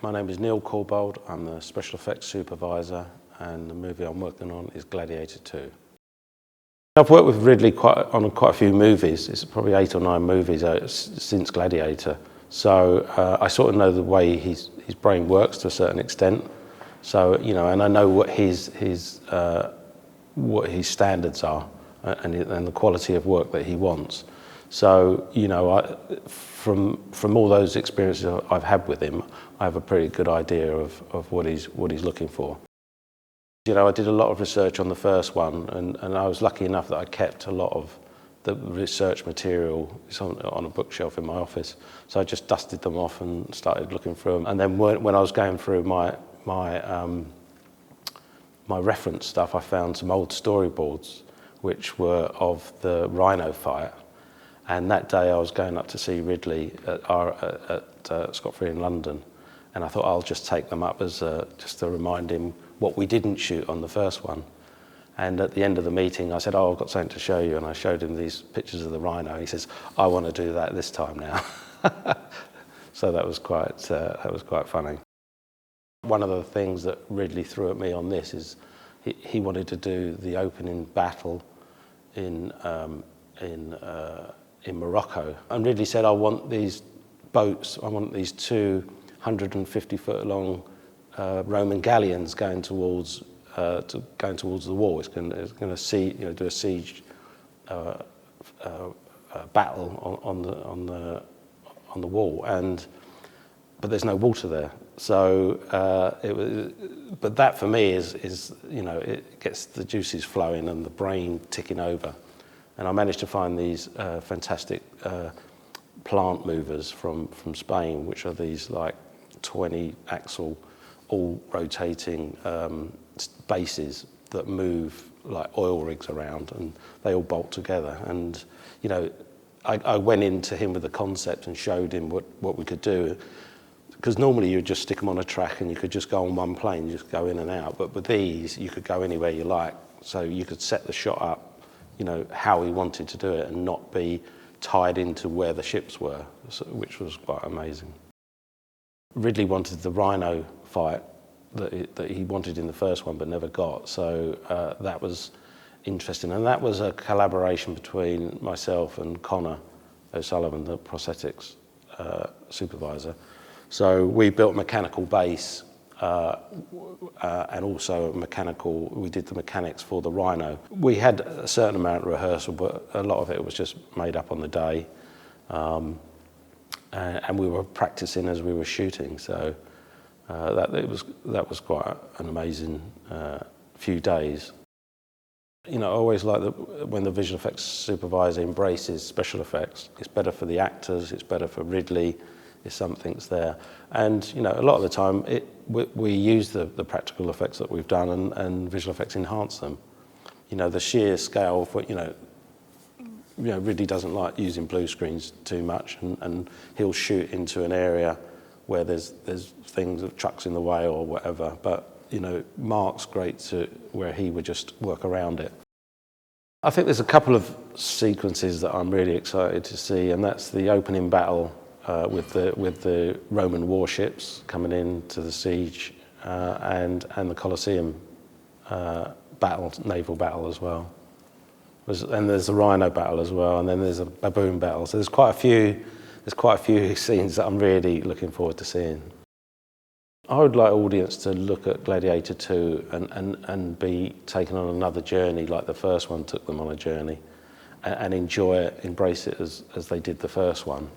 My name is Neil Corbould. I'm the special effects supervisor, and the movie I'm working on is Gladiator II. I've worked with Ridley on quite a few movies. It's probably 8 or 9 movies since Gladiator. So I sort of know the way his brain works to a certain extent. So, you know, and I know what his standards are and the quality of work that he wants. So, you know, from all those experiences I've had with him, I have a pretty good idea of what he's looking for. You know, I did a lot of research on the first one, and I was lucky enough that I kept a lot of the research material on a bookshelf in my office. So I just dusted them off and started looking through them. And then when I was going through my reference stuff, I found some old storyboards which were of the Rhino fight. And that day I was going up to see Ridley at Scott Free in London, and I thought I'll just take them up as just to remind him what we didn't shoot on the first one. And at the end of the meeting I said, "Oh, I've got something to show you," and I showed him these pictures of the Rhino. He says, "I want to do that this time now." So that was quite funny. One of the things that Ridley threw at me on this is he wanted to do the opening battle in Morocco. And Ridley said, "I want these boats, I want these 250-foot long Roman galleons going towards the wall. It's going to do a siege battle on the wall, but there's no water there. So but that for me is you know, it gets the juices flowing and the brain ticking over. And I managed to find these fantastic plant movers from Spain, which are these like 20-axle, all rotating bases that move like oil rigs around, and they all bolt together. And you know, I went into him with the concept and showed him what we could do, because normally you would just stick them on a track and you could just go on one plane, just go in and out. But with these, you could go anywhere you like, so you could set the shot up, you know, how he wanted to do it and not be tied into where the ships were, which was quite amazing. Ridley wanted the Rhino fight that he wanted in the first one but never got, so that was interesting. And that was a collaboration between myself and Connor O'Sullivan, the prosthetics supervisor. So we built a mechanical base and also we did the mechanics for the Rhino. We had a certain amount of rehearsal, but a lot of it was just made up on the day. And we were practicing as we were shooting, so that was quite an amazing few days. You know, I always like when the visual effects supervisor embraces special effects. It's better for the actors, it's better for Ridley, if something's there. And you know, a lot of the time we use the practical effects that we've done and visual effects enhance them. You know, the sheer scale for, you know, Ridley doesn't like using blue screens too much, and he'll shoot into an area where there's things, trucks in the way or whatever. But you know, Mark's great to where he would just work around it. I think there's a couple of sequences that I'm really excited to see, and that's the opening battle with the Roman warships coming into the siege, and the Colosseum naval battle as well. And there's the Rhino battle as well, and then there's a baboon battle. So there's quite a few scenes that I'm really looking forward to seeing. I would like audience to look at Gladiator II and be taken on another journey like the first one took them on a journey, and enjoy it, embrace it as they did the first one.